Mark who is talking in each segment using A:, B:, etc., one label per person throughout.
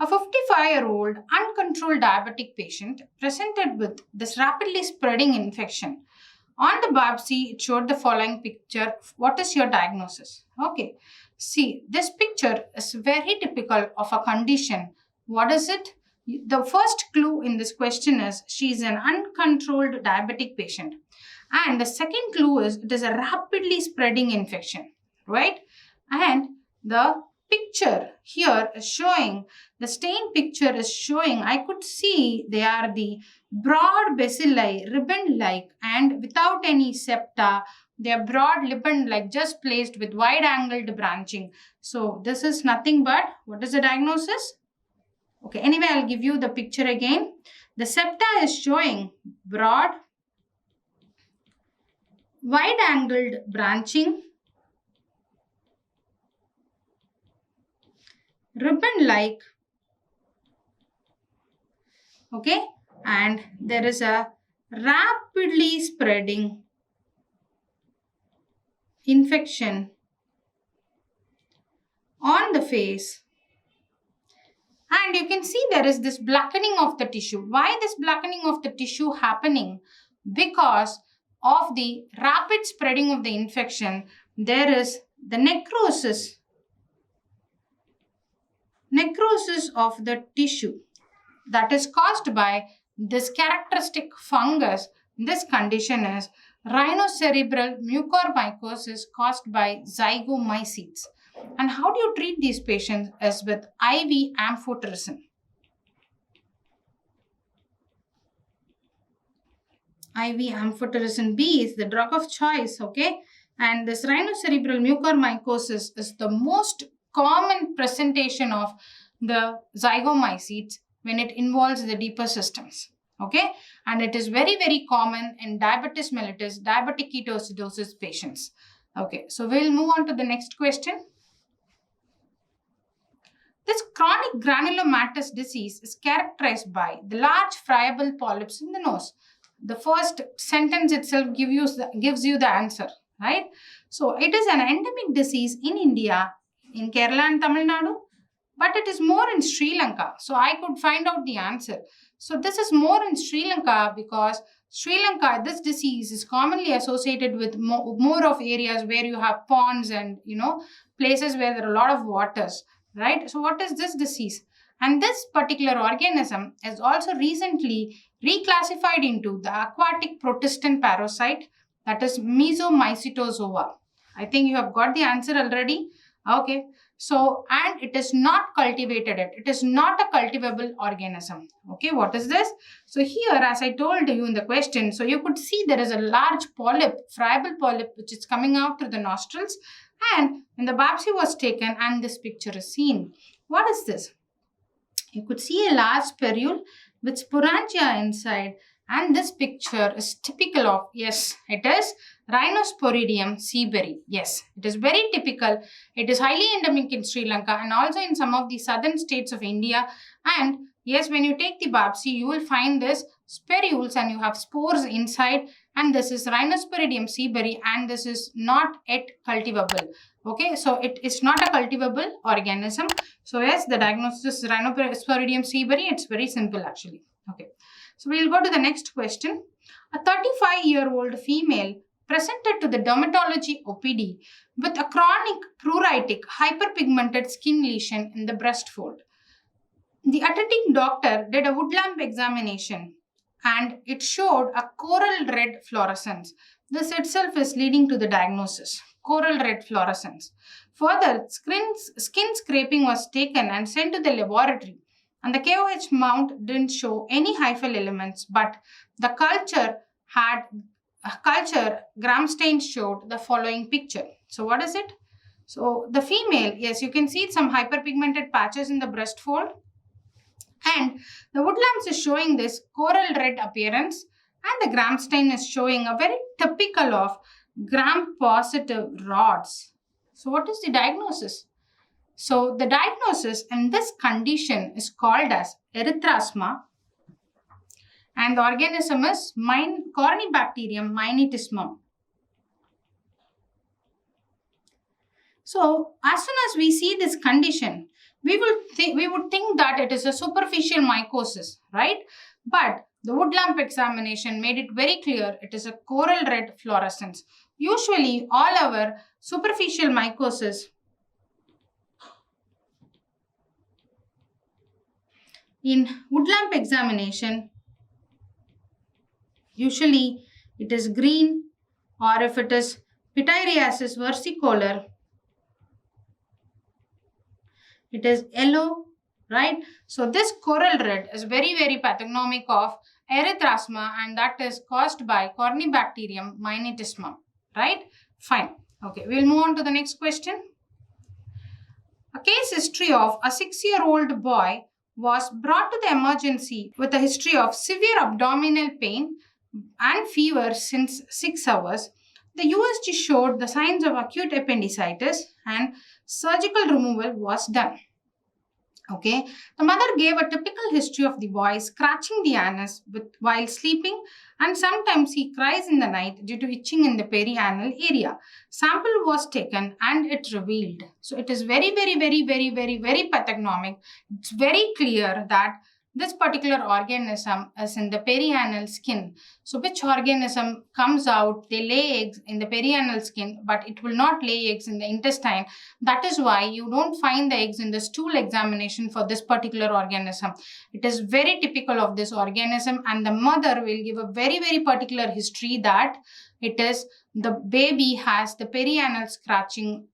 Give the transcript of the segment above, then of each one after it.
A: A 55-year-old uncontrolled diabetic patient presented with this rapidly spreading infection. On the biopsy, it showed the following picture. What is your diagnosis? Okay. See, this picture is very typical of a condition. What is it? The first clue in this question is she is an uncontrolled diabetic patient. And the second clue is it is a rapidly spreading infection, right? And the picture here is showing, the stain picture is showing, I could see they are the broad bacilli, ribbon-like and without any septa. They are broad ribbon-like, just placed with wide-angled branching. So this is nothing but, what is the diagnosis? Okay, anyway, I'll give you the picture again. The septa is showing broad, wide-angled branching, ribbon-like, okay, and there is a rapidly spreading infection on the face. And you can see there is this blackening of the tissue. Why this blackening of the tissue happening? Because of the rapid spreading of the infection, there is the necrosis of the tissue that is caused by this characteristic fungus. This condition is rhinocerebral mucormycosis caused by zygomycetes. And how do you treat these patients? Is with IV amphotericin. IV amphotericin B is the drug of choice, okay? And this rhinocerebral mucormycosis is the most common presentation of the zygomycetes when it involves the deeper systems, okay? And it is very, very common in diabetes mellitus, diabetic ketoacidosis patients. Okay, so we'll move on to the next question. This chronic granulomatous disease is characterized by the large friable polyps in the nose. The first sentence itself gives you the answer, right? So it is an endemic disease in India, in Kerala and Tamil Nadu, but it is more in Sri Lanka. So I could find out the answer. So this is more in Sri Lanka because Sri Lanka, this disease is commonly associated with more of areas where you have ponds and, places where there are a lot of waters, right? So what is this disease? And this particular organism is also recently reclassified into the aquatic protestant parasite, that is Mesomycetozoa. I think you have got the answer already. Okay. So, and it is not cultivated. It is not a cultivable organism. Okay, what is this? So here, as I told you in the question, so you could see there is a large polyp, friable polyp, which is coming out through the nostrils. And when the biopsy was taken and this picture is seen, what is this? You could see a large spherule with sporangia inside, and this picture is typical of, yes, it is Rhinosporidium seaberry. Yes, it is very typical. It is highly endemic in Sri Lanka and also in some of the southern states of India. And yes, when you take the biopsy, you will find this spherules and you have spores inside, and this is Rhinosporidium seaberry, and this is not yet cultivable. Okay, so it is not a cultivable organism. So yes, the diagnosis is Rhinosporidium seaberry. It's very simple actually. Okay, so we'll go to the next question. A 35-year-old female presented to the dermatology OPD with a chronic pruritic hyperpigmented skin lesion in the breast fold. The attending doctor did a wood lamp examination and it showed a coral red fluorescence. This itself is leading to the diagnosis, coral red fluorescence. Further, skin scraping was taken and sent to the laboratory, and the KOH mount didn't show any hyphal elements, but the culture gram stain showed the following picture. So what is it? So the female, yes, you can see some hyperpigmented patches in the breast fold, and the wood lamps is showing this coral red appearance, and the gram stain is showing a very typical of gram positive rods. So what is the diagnosis? So the diagnosis in this condition is called as erythrasma, and the organism is Corynebacterium minutissimum. So as soon as we see this condition, we would think that it is a superficial mycosis, right? But the wood lamp examination made it very clear it is a coral red fluorescence. Usually, all our superficial mycosis in wood lamp examination, usually it is green, or if it is pityriasis versicolor, it is yellow, right? So this coral red is very, very pathognomic of erythrasma, and that is caused by Corynebacterium minutismum, right? Fine. Okay, we'll move on to the next question. A case history of a 6-year-old boy was brought to the emergency with a history of severe abdominal pain and fever since 6 hours. The USG showed the signs of acute appendicitis and surgical removal was done. Okay, the mother gave a typical history of the boy scratching the anus while sleeping, and sometimes he cries in the night due to itching in the perianal area. Sample was taken and it revealed. So it is very, very, very, very, very, very pathognomic. It's very clear that this particular organism is in the perianal skin. So which organism comes out, they lay eggs in the perianal skin, but it will not lay eggs in the intestine. That is why you don't find the eggs in the stool examination for this particular organism. It is very typical of this organism, and the mother will give a very, very particular history that it is the baby has the perianal scratching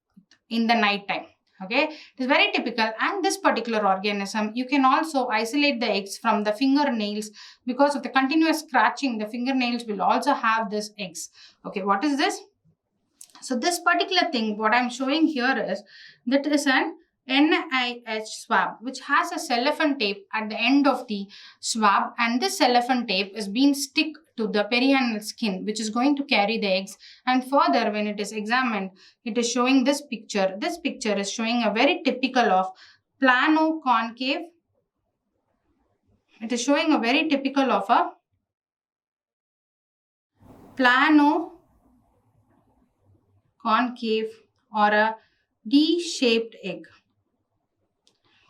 A: in the night time. Okay, it is very typical, and this particular organism, you can also isolate the eggs from the fingernails because of the continuous scratching. The fingernails will also have this eggs. Okay, what is this? So this particular thing, what I'm showing here is that is an NIH swab which has a cellophane tape at the end of the swab, and this cellophane tape is being stick to the perianal skin, which is going to carry the eggs. And further, when it is examined, it is showing this picture. This picture is showing a very typical of plano-concave. It is showing a very typical of a plano-concave or a D-shaped egg.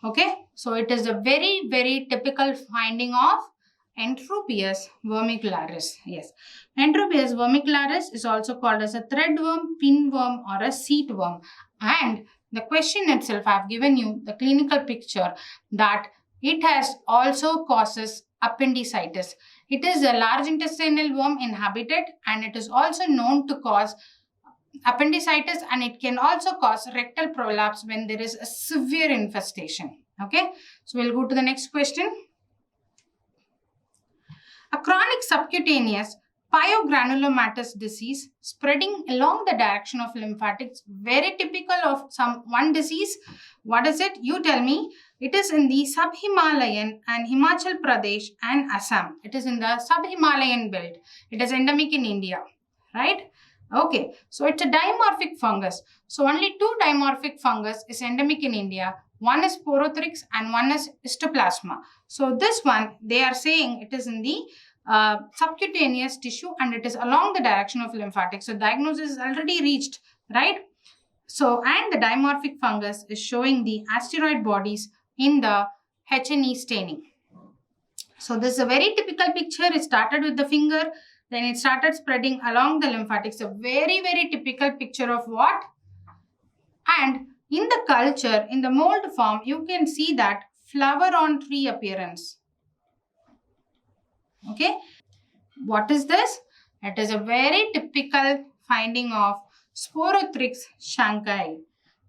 A: Okay, so it is a very, very typical finding of Enterobius vermicularis. Yes, Enterobius vermicularis is also called as a threadworm, pinworm, or a seatworm. And the question itself, I have given you the clinical picture that it has also causes appendicitis. It is a large intestinal worm inhabited, and it is also known to cause appendicitis, and it can also cause rectal prolapse when there is a severe infestation. Okay, so we'll go to the next question. A chronic subcutaneous pyogranulomatous disease spreading along the direction of lymphatics, very typical of one disease. What is it? You tell me. It is in the Sub-Himalayan and Himachal Pradesh and Assam. It is in the Sub-Himalayan belt. It is endemic in India, right? Okay, so it's a dimorphic fungus. So only 2 dimorphic fungus is endemic in India. One is Porothrix and one is Histoplasma. So this one, they are saying it is in the subcutaneous tissue and it is along the direction of lymphatics. So diagnosis is already reached, right? So, and the dimorphic fungus is showing the asteroid bodies in the H&E staining. So this is a very typical picture. It started with the finger, then it started spreading along the lymphatics. A very, very typical picture of what? And in the culture, in the mold form, you can see that flower on tree appearance. Okay. What is this? It is a very typical finding of Sporothrix shankai.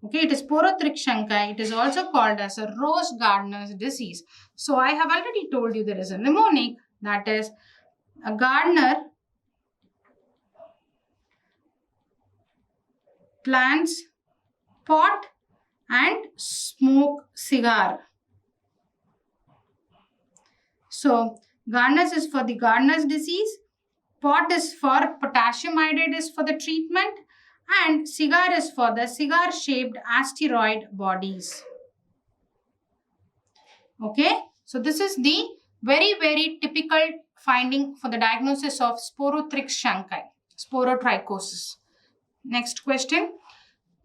A: Okay, it is Sporothrix shankai. It is also called as a rose gardener's disease. So I have already told you there is a mnemonic, that is a gardener plants pot and smoke cigar. So gardeners is for the gardener's disease, pot is for potassium iodide is for the treatment, and cigar is for the cigar shaped asteroid bodies. Okay, so this is the very, very typical finding for the diagnosis of Sporothrix shankai, sporotrichosis. Next question.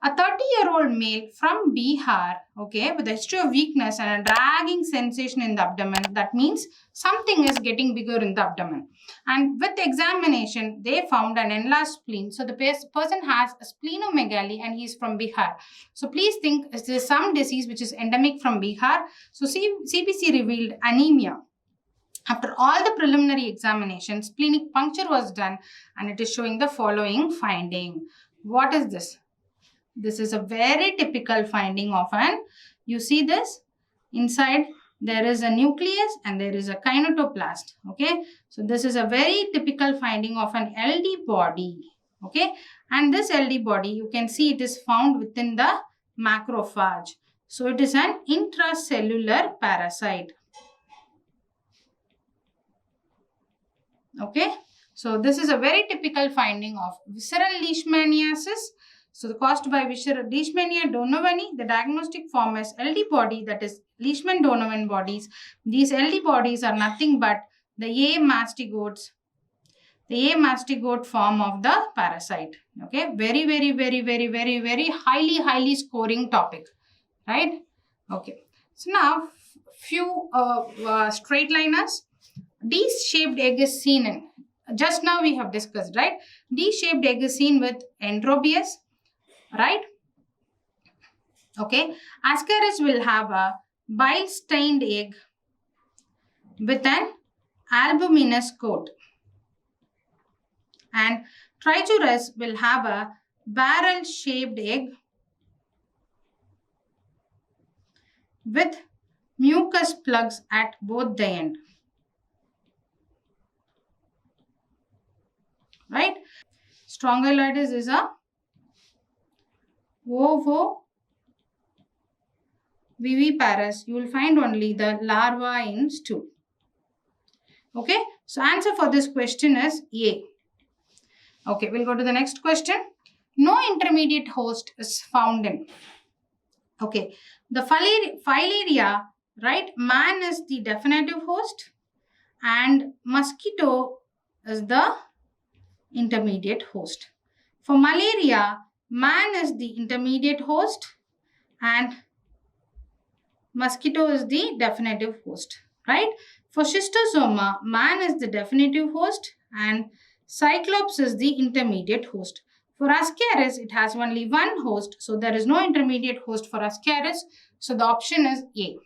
A: A 30-year-old male from Bihar, okay, with a history of weakness and a dragging sensation in the abdomen. That means something is getting bigger in the abdomen. And with examination, they found an enlarged spleen. So the person has a splenomegaly and he's from Bihar. So please think, is there some disease which is endemic from Bihar? So CBC revealed anemia. After all the preliminary examinations, splenic puncture was done and it is showing the following finding. What is this? This is a very typical finding of you see this, inside there is a nucleus and there is a kinetoplast, okay. So this is a very typical finding of an LD body, okay. And this LD body, you can see it is found within the macrophage. So it is an intracellular parasite, okay. So this is a very typical finding of visceral leishmaniasis. So the caused by visceral Leishmania donovani, the diagnostic form is LD body, that is Leishman-Donovan bodies. These LD bodies are nothing but the A mastigote form of the parasite. Okay, very highly scoring topic, right? Okay, so now few straight liners. D-shaped egg is seen in, just now we have discussed, right? D-shaped egg is seen with Enterobius, right? Okay, Ascaris will have a bile-stained egg with an albuminous coat, and Trichuris will have a barrel-shaped egg with mucus plugs at both the end, right? Strongyloides is a ovoviviparous. You will find only the larva in stool. Okay, so answer for this question is A. Okay, we'll go to the next question. No intermediate host is found in. Okay, the filaria, right? Man is the definitive host and mosquito is the intermediate host. For malaria, man is the intermediate host and mosquito is the definitive host, right? For schistosoma, man is the definitive host and cyclops is the intermediate host. For Ascaris, it has only one host, so there is no intermediate host for Ascaris. So the option is A.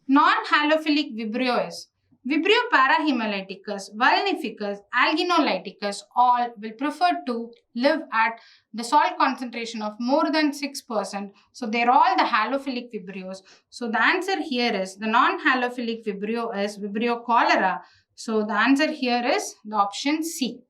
A: Non-halophilic Vibrio is Vibrio parahemolyticus, vulnificus, alginolyticus all will prefer to live at the salt concentration of more than 6%. So they're all the halophilic Vibrios. So the answer here is the non-halophilic Vibrio is Vibrio cholera. So the answer here is the option C.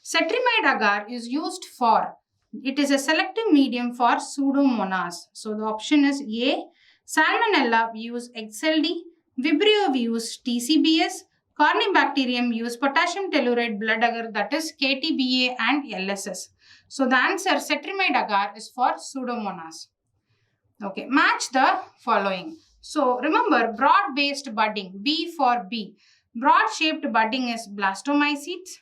A: Cetrimide agar is used for, it is a selective medium for Pseudomonas. So the option is A. Salmonella we use XLD. Vibrio we use TCBS, Corynebacterium we use potassium telluride blood agar, that is KTBA and LSS. So the answer Cetrimide agar is for Pseudomonas. Okay, match the following. So remember broad-based budding, B for B. Broad-shaped budding is blastomycetes.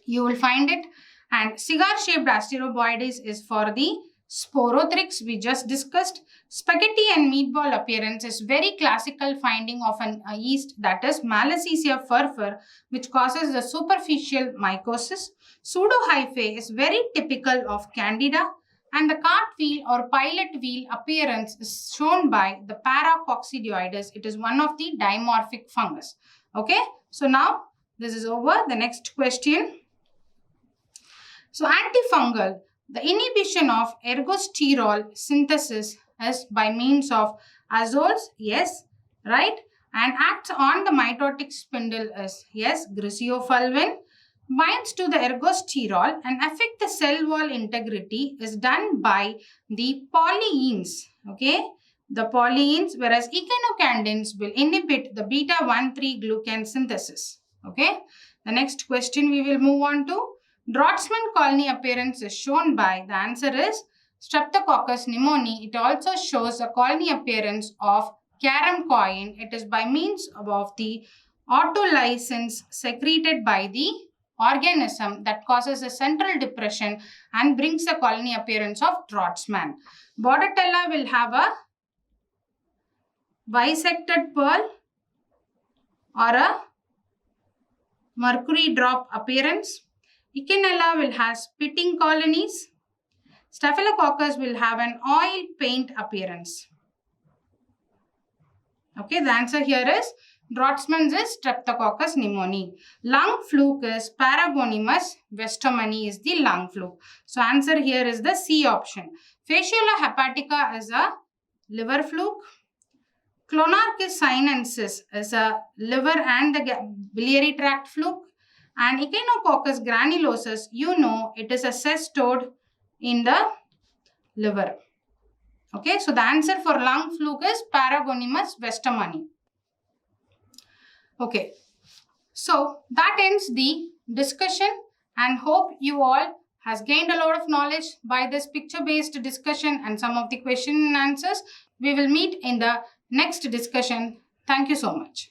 A: You will find it. And cigar-shaped asteroboides is for the Sporothrix we just discussed. Spaghetti and meatball appearance is very classical finding of an yeast, that is Malassezia furfur, which causes the superficial mycosis. Pseudohyphae is very typical of Candida, and the cartwheel or pilot wheel appearance is shown by the Paracoccidioides. It is one of the dimorphic fungus. Okay, so now this is over. The next question. So antifungal, the inhibition of ergosterol synthesis is by means of azoles, yes, right? And acts on the mitotic spindle is, yes, griseofulvin. Binds to the ergosterol and affect the cell wall integrity is done by the polyenes, okay? The polyenes, whereas echinocandins will inhibit the beta-1,3 glucan synthesis, okay? The next question we will move on to. Draughtsman colony appearance is shown by, the answer is Streptococcus pneumoniae. It also shows a colony appearance of Karamcoin. It is by means of the autolysins secreted by the organism that causes a central depression and brings the colony appearance of Draughtsman. Bordetella will have a bisected pearl or a mercury drop appearance. Echinella will have spitting colonies. Staphylococcus will have an oil paint appearance. Okay, the answer here is Draughtsman's is Streptococcus pneumoniae. Lung fluke is Paragonimus westermani is the lung fluke. So answer here is the C option. Fasciola hepatica is a liver fluke. Clonarchus sinensis is a liver and the biliary tract fluke. And Echinococcus granulosus, you know, it is a cestode in the liver. Okay, so the answer for lung fluke is Paragonimus westermani. Okay, so that ends the discussion and hope you all has gained a lot of knowledge by this picture-based discussion and some of the question and answers. We will meet in the next discussion. Thank you so much.